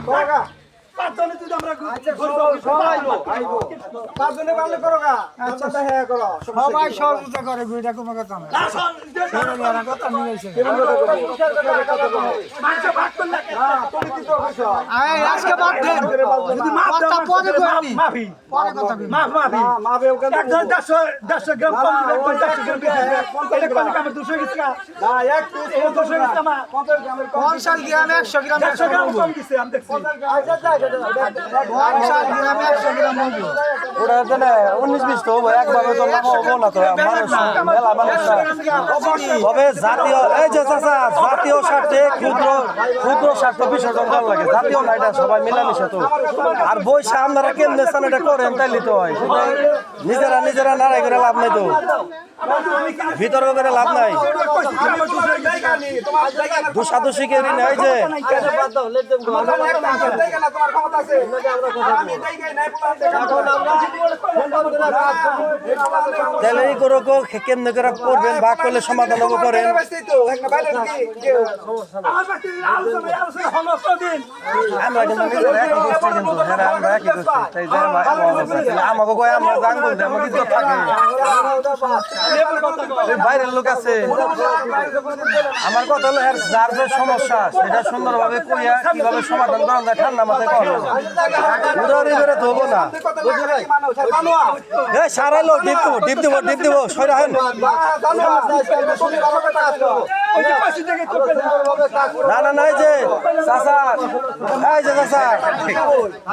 করোগা পাঁচজনে যদি আমরা আচ্ছা সবাই আইবো পাঁচজনে ভালো করোগা আচ্ছা তা হ্যাঁ করো সবাই সহযোগিতা করে এটা কোনো কথা না কথা নিয়ে এসে কেমন কথা বলো মাংস ভাগ করলে না তুমি কি তো কইছো আজকে বাদ দেন যদি মাপ কথা পরে কইনি মাফি পরে কথা কইনি মাফি মা বেও কেন একজন 150 গ্রাম কম দিবেন 50 গ্রাম দিবেন এটা কোন কামে 200 গেছে না এক পিস 200 গেছে আমার 50 গ্রামের কম 50 গ্রাম 100 গ্রাম 100 গ্রাম কম দিছে আমি দেখছি আচ্ছা যাই 50 গ্রাম 100 গ্রাম হবে ওটা দেন 19-20 তো একভাবে তো লাভ হবো না তো মানুষ মেলা মানুষ তবে জাতীয় এই যে চাচা জাতীয় স্বার্থে ক্ষুদ্র স্বার্থ বিসর্জন করা লাগে জাতীয় না এটা সবাই মিলামিশা তো আর বৈশা আপনারা কেমনে স্থান এটা করেন তাইলে তো হয় নিজেরা নাড়াই করে লাভ নাই তো বিতর্ক করে লাভ নাই দুষাদুষি কেউ নাই যে তাহলে এই করে কেমনে করে করবেন ভাগ করলে সমাধান হবো করেন আমরা কিন্তু নিজেরা একই গোষ্ঠী কিন্তু হ্যাঁ আমরা একই গোষ্ঠী তাই যে আমাকে কয় আমরা জানবো যে আমাকে ইজ্জত থাকে বাইরের লোক আছে আমার কথা হলো যার যে সমস্যা সেটা সুন্দরভাবে কইয়া কিভাবে সমাধান করা যায় ঠান্ডা মাথায় করো উদাহরণ করে তো হবো না সারাইলো ডিপ দিব সরে হেন না নাই যে চাচা এই যে চাচা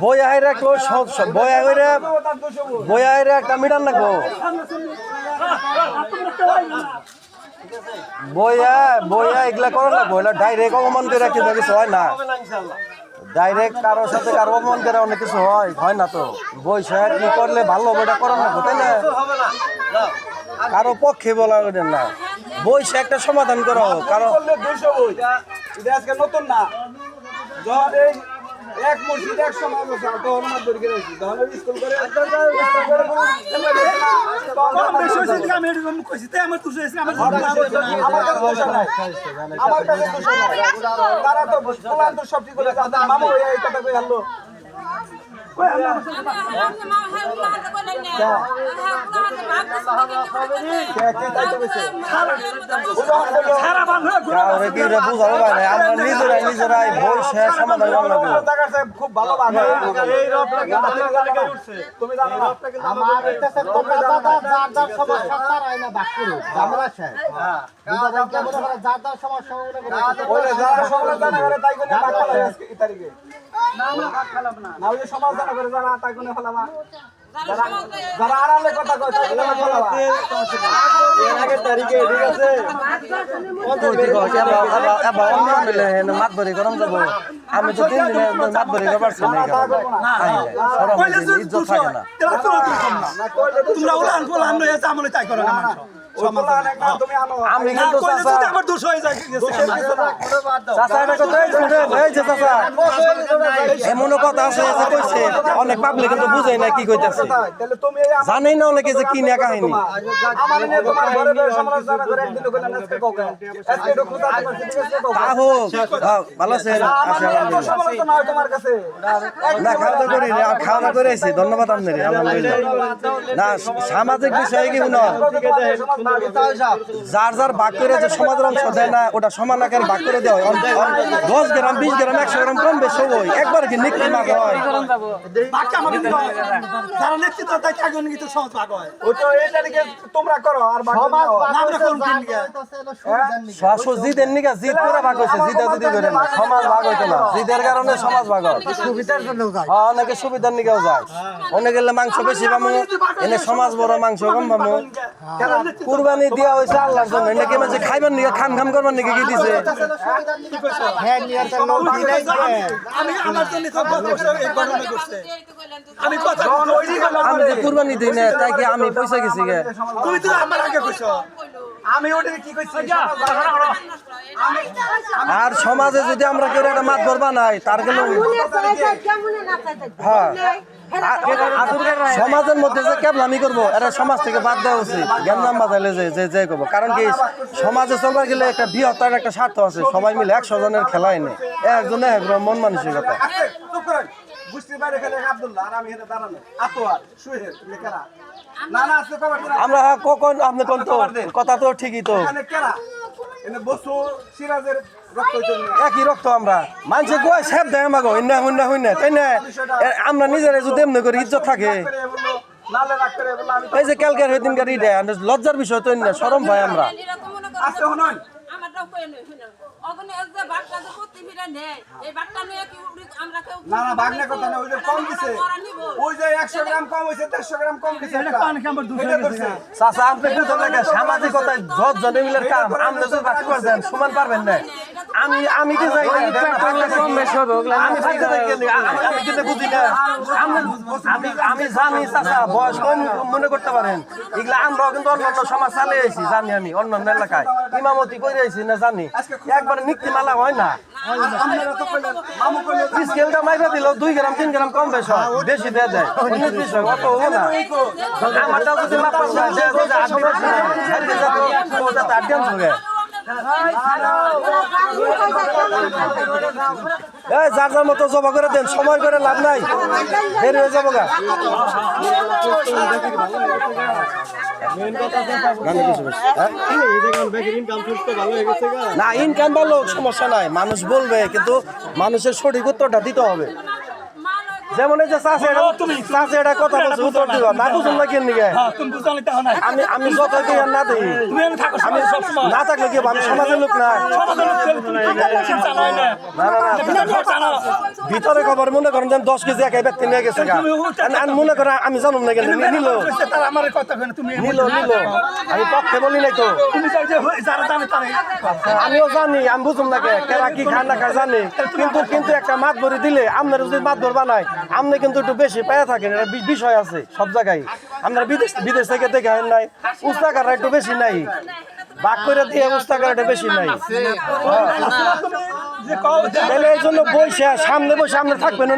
বই আইরে বই আইরে একটা মিটার নাকবো বইয়া এগুলা করো না বইলা ডাইরেক্ট অপমান করে রাখি কিছু হয় না ডাইরেক্ট কারোর সাথে কারো অপমান করে অনেক কিছু হয় না তো বইসা কি করলে ভালো হবে এটা করার না তাই না কারো পক্ষে বলা না বইসা একটা সমাধান করো কারো নতুন না এক মসজিদ এক সমাজ আছে তো অনুমান করে গেছি তাহলে স্কুল করে আমি এরকম কইছি তাই আমার তুই আমার আমার কাছে তারা তো বলান তো সব ঠিক করে মামা এই কথা কই হলো নিজেরাই বসে সমাধান খুব ভালো তুমি জানো সমাধান করে যারা তাই কোনে ফলাবা যারা আড়ালে কথা কয় আগের তারিখে ঠিক আছে মাত ভরি গরম যাবো আমি তো 3 দিনে মাত ভরি পারছি না ইজ্জত থাকে না তোমরা উলান পোলান লইয়া আমলে তাই করো না আমি কিন্তু আমার দোষ হয়ে যায় চাচা এটা কথা এই যে চাচা এমন কথা আছে যে কইছে অনেক পাবলিক কিন্তু বুঝাই না কি কইতাছে জানেই না অনেকে যে কি নিয়া কাহিনী আমার নিয়ে তোমার ঘরে ঘরে সমালোচনা করে একদিন কইলেন আজকে কোকা আজকে তো খোদা তোমার ঠিক আছে তা হোক ভালো আছে আলহামদুলিল্লাহ সমালোচনা হয় তোমার কাছে না খাওয়া করি খাওয়া করে আছি ধন্যবাদ আপনাদের আলহামদুলিল্লাহ না সামাজিক বিষয়ে কি শুনো যার ভাগ করে যে সমাজের অংশ দেয় না ওটা সমান আকারে ভাগ করে দেওয়া হয় 10 গ্রাম 20 গ্রাম 100 গ্রাম কম বেশি হয় একবার কি নিকলি মাগ হয় যারা নেতৃত্ব তাই কাগজ নিতে সহজ ভাগ হয় ওই তো এটা দিকে তোমরা করো আর সমাজ আমরা কোন দিন জিদের নিকা জিদ করে ভাগ হয়েছে জিদা জিদি করে না সমাজ ভাগ হইতো না জিদের কারণে সমাজ ভাগ হয় সুবিধার জন্য যায় অনেকে সুবিধার নিকেও যায় অনেকে গেলে মাংস বেশি পাবো এনে সমাজ বড় মাংস কম পাবো কুরবানি দিয়া হয়েছে আল্লাহর জন্য নাকি মানে খাইবার নিকে খাম করবার নিকে কি দিছে হ্যাঁ নিয়ার তো লোক দিলাই আমি আমার জন্য তো এই ঘটনা করছে আমি কথা আমি যে কুরবানি দিই না তাই কি আমি পয়সা গেছি গে তুমি তো আমার আগে কইছো আমি ওটা কি কইছি আর সমাজে যদি আমরা কেউ একটা মাতবর বানাই তার গেল হ্যাঁ সমাজের মধ্যে যে কেবলামি করবো এটা সমাজ থেকে বাদ দেওয়া উচিত জ্ঞান বাজাইলে যে করবো কারণ কি সমাজে চলবার গেলে একটা বৃহত্তর একটা স্বার্থ আছে সবাই মিলে 100 জনের খেলায় নেই একজনে মন মানসিকতা বুঝতে পারে খেলে আব্দুল্লাহ আর আমি এটা দাঁড়ানো আতোয়ার সুহেল লেখারা নানা আছে কবার আমরা কখন আপনি কোন তো কথা তো ঠিকই তো এখানে কেরা এনে বসু সিরাজের রক্ত হইতো একই রক্ত আমরা মানুষে গোয়া সেব দেয় আমাকে হইনা তাই না আমরা নিজেরা যদি এমনি করে ইজ্জত থাকে নালে রাখ করে বলে আমি এই যে কালকের হইদিন গাড়ি দেয় লজ্জার বিষয় তো না শরম ভাই আমরা আজকে হনন আমারটাও কই নই শুনো অগনে এক যে বাটটা যে করতে ফিরে নেয় এই বাটটা নিয়ে কি আমরা কেউ না বাগনা কথা না ওই যে কম দিছে ওই যে 100 গ্রাম কম হইছে 150 গ্রাম কম দিছে এটা পান খাবার 200 দিছে চাচা আপনি বুঝলেন না সামাজিকতায় যত জনে মিলের কাম আপনি যদি বাকি করে দেন সমান পারবেন না আমি কি যাই কম বেশি হবে আমি ফাইদা দেখি আমি কিন্তু বুঝি না আমি জানি চাচা বয়স কম মনে করতে পারেন এগুলা আমরাও কিন্তু অন্যান্য সমাজ চালিয়ে আইছি জানি আমি অন্যান্য এলাকায় ইমামতি করে আইছি না জানি একবার নিক্তি মালা হয় না আপনারা তো কইলেন মামু কইলেন স্কেলটা মাইরা দিল 2 গ্রাম 3 গ্রাম কম বেশি বেশি দিয়ে দেয় 19 বিশ হয় অত হবে না আমারটা যদি মাপ পাস না যে রোজা 8 দিন খাইতে যাবে ওটা তো 8 দিন হবে এই যার যার মতো জবা করে দেন সময় করে লাভ নাই বের হয়ে যাবো গা না ইনকাম ভালো সমস্যা নাই মানুষ বলবে কিন্তু মানুষের সঠিক উত্তরটা দিতে হবে যেমন এই যে চাষে এটা কথা বলছে উত্তর দিব না বুঝুন না কেন নিগে আমি যত না দিই আমি না থাকলে কি আমি সমাজের লোক না ভিতরে খবর মনে করেন যে 10 কেজি একাই ব্যক্তি নিয়ে গেছে আমি মনে করেন আমি জানুম না কেন নিল আমি পক্ষে বলি নাই তো আমিও জানি আমি বুঝুম না কেরা কি খায় না খায় জানি কিন্তু একটা মাত ভরি দিলে আপনার যদি মাত ভর বানায় আপনি কিন্তু একটু বেশি পায়া থাকেন এটা বিষয় আছে সব জায়গায় আমরা বিদেশ থেকে দেখে নাই উস্তাকাররা একটু বেশি নাই বাক করে দিয়ে উস্তাকারটা বেশি নাই তাহলে এই জন্য বসে সামনে বসে সামনে থাকবেন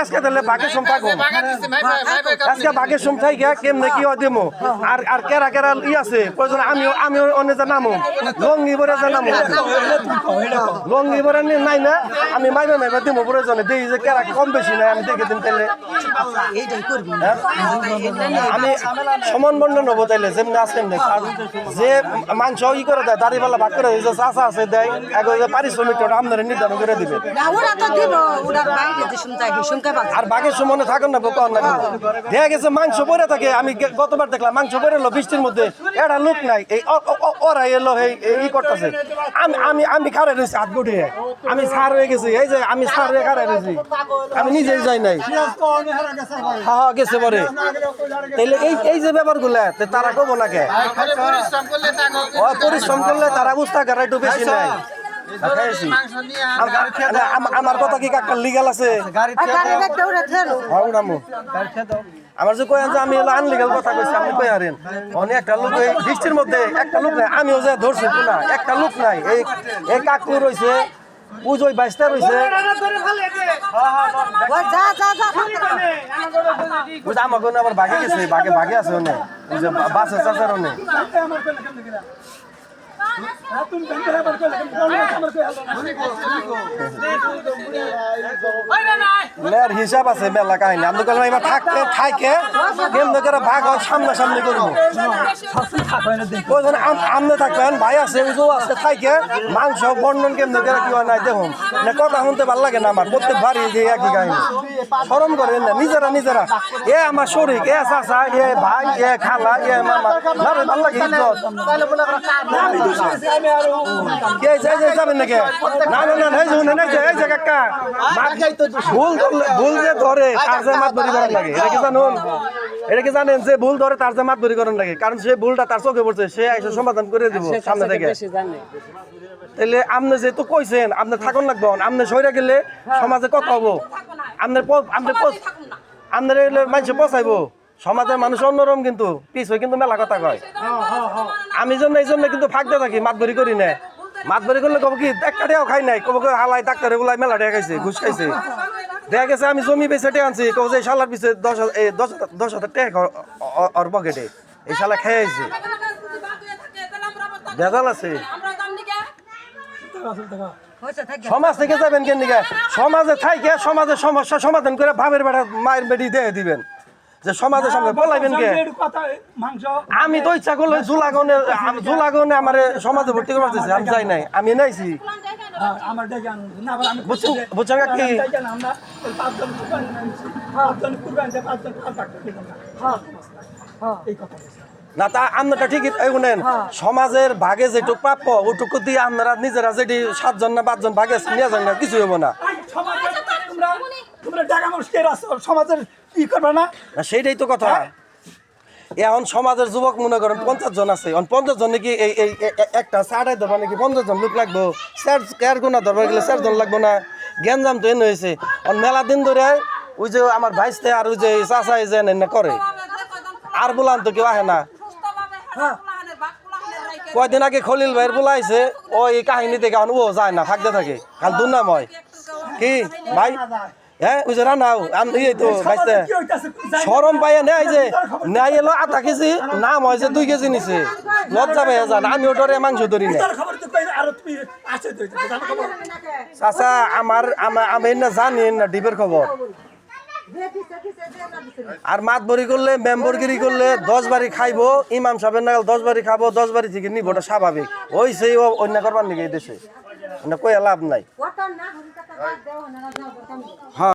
আজকে তাহলে বাঘের সম থাকবো আজকে বাঘের সম থাকি কেমনে কি হয় দেবো আর কেরা কেরা ই আছে প্রয়োজন আমিও অনেক জানামো লঙ্গি বরে জানামো লঙ্গি বরে নাই না আমি মাইবা দেবো প্রয়োজনে দেখি যে কেরা কম বেশি নাই আমি দেখে দিন তাহলে আমি সমান বন্টন হবো তাইলে যেমনি আসেন যে মাংস ই করে দেয় দাড়িপাল্লা ভাগ করে যে চাষা আছে দেয় পারিশ্রমিকটা আপনারা নির্ধারণ করে দিবে আর বাঘের সময় থাকেন না দেখা গেছে মাংস পরে থাকে আমি গতবার দেখলাম মাংস পরে এলো বৃষ্টির মধ্যে এটা লোক নাই এই ওরা এলো এই করতেছে আমি খাড়াই রয়েছি হাত গুটিয়ে আমি সার হয়ে গেছি এই যে আমি সার হয়ে খাড়াই রয়েছি আমি নিজেই যাই নাই হ্যাঁ গেছে পরে তাইলে এই যে ব্যাপারগুলা তারা কবো না কে পরিশ্রম করলে তারা বুঝতে পারে একটু বেশি নাই আমার কথা কি কাকার লিগাল আছে আমার যে কয়েন যে আমি আনলিগাল কথা কইছি আপনি কই হারেন অনেক একটা লোক এই বৃষ্টির মধ্যে একটা লোক নাই আমিও যে ধরছি না একটা লোক নাই এই কাকু রয়েছে পুজোয় 22টা রয়েছে আমাকে আবার বাঘে গেছে বাঘে আছে অনেক বাসে চাষার অনেক হিসাব আছে মেলা কাহিনী আমি বললাম এবার থাকতে কেমন করে ভাগ হয় সামনাসামনি করবো আমনে থাকবেন ভাই আছে উজো আছে থাইকে মাংস বর্ণন কেমন করে কি হয় নাই দেখুন কথা শুনতে ভালো লাগে না আমার প্রত্যেক বাড়ি যে একই কাহিনী শরম করেন না নিজেরা এ আমার শরীর এ চাচা এ ভাই এ খালা এ মামা ভালো লাগে যাবেন নাকি ভুল যে ধরে তার যে মাত বরি করার লাগে এটা কি জানুন এটা কি জানেন যে ভুল ধরে তার যে মাত বরি করার লাগে কারণ সে ভুলটা তার চোখে পড়ছে সে এসে সমাধান করে দিব সামনে থেকে তাহলে আপনি যেহেতু কইছেন আপনি থাকুন লাগবে আপনি সইরা গেলে সমাজে কত হবো আপনার মানুষে পচাইবো সমাজের মানুষ অন্যরকম কিন্তু পিছ হয়ে কিন্তু মেলা কথা কয় আমি এই জন্য কিন্তু ফাঁকতে থাকি মাতবরি করি না মাতবরি করলে কব কি একটাও খাই নাই কব হালাই ডাক্তারে গুলাই মেলা টাকা খাইছে ঘুষ খাইছে দেখা গেছে আমি জমি বেচে টে আনছি কও যে এই শালার পিছে 10,000 টাকা ওর পকেটে এই শালা খেয়ে আইছে ভেজাল আছে সমাজ থেকে যাবেন কেন দিকে সমাজে থাইকে সমাজের সমস্যা সমাধান করে ভাবের বেড়া মায়ের বেড়ি দিয়ে দিবেন যে সমাজের সামনে বলাইবেন কে মাংস আমি তো ইচ্ছা করলে জুলাগনে আমার সমাজে ভর্তি করতে চাইছি আমি যাই নাই আমি নাইছি আমার ডেকে আনুন না আবার আমি বুঝছেন কি আমরা 5 জন কুরবানি আনছি 5 জন কুরবানি 5 জন 5 টাকা দিলাম না এই কথা না তা আপনারটা ঠিকই শুনেন সমাজের ভাগে যেটুক প্রাপ্য ওটুকু দিয়ে আপনারা নিজেরা যেটি 7 জন না 5 জন ভাগে নিয়ে যান না কিছু হবো না সমাজের তোমরা টাকা মানুষ কে রাখছো সমাজের কি করবে না না, সেইটাই তো কথা এখন সমাজের যুবক মনে করেন 50 জন আছে 50 জন নাকি এই একটা সাড়াই ধরবা নাকি 50 জন লোক লাগবো স্যার গুণা ধরবা গেলে 4 জন লাগবো না জ্ঞানজাম তো এনে হয়েছে মেলা দিন ধরে ওই যে আমার ভাইস্তে আর ওই যে চাচা যে এনে করে আর বলান তো কেউ আহে না কয়দিন আগে খলিল ভাইয়ের বলাইছে ওই কাহিনী থেকে এখন ও যায় না থাকতে থাকে খাল দুর্নাময় কি ভাই হ্যাঁ ওই যে রান্নাও এই তো ভাইস্তে সরম পাইয়া নেই যে নেই এলো 8 কেজি নাম হয় যে 2 কেজি নিছে লজ্জা পাইয়া যান আমি ওটারে মাংস ধরি না খবর তো কই আর তুমি আছে তো জানো খবর চাচা আমি না জানি না ডিবের খবর আর মাতবরি করলে মেম্বরগিরি করলে 10 বাড়ি খাইবো ইমাম সাহেবের নাগাল 10 বাড়ি খাবো 10 বাড়ি থেকে নিব ওটা স্বাভাবিক ওই সেই অন্য করবার নাকি এই দেশে কই লাভ নাই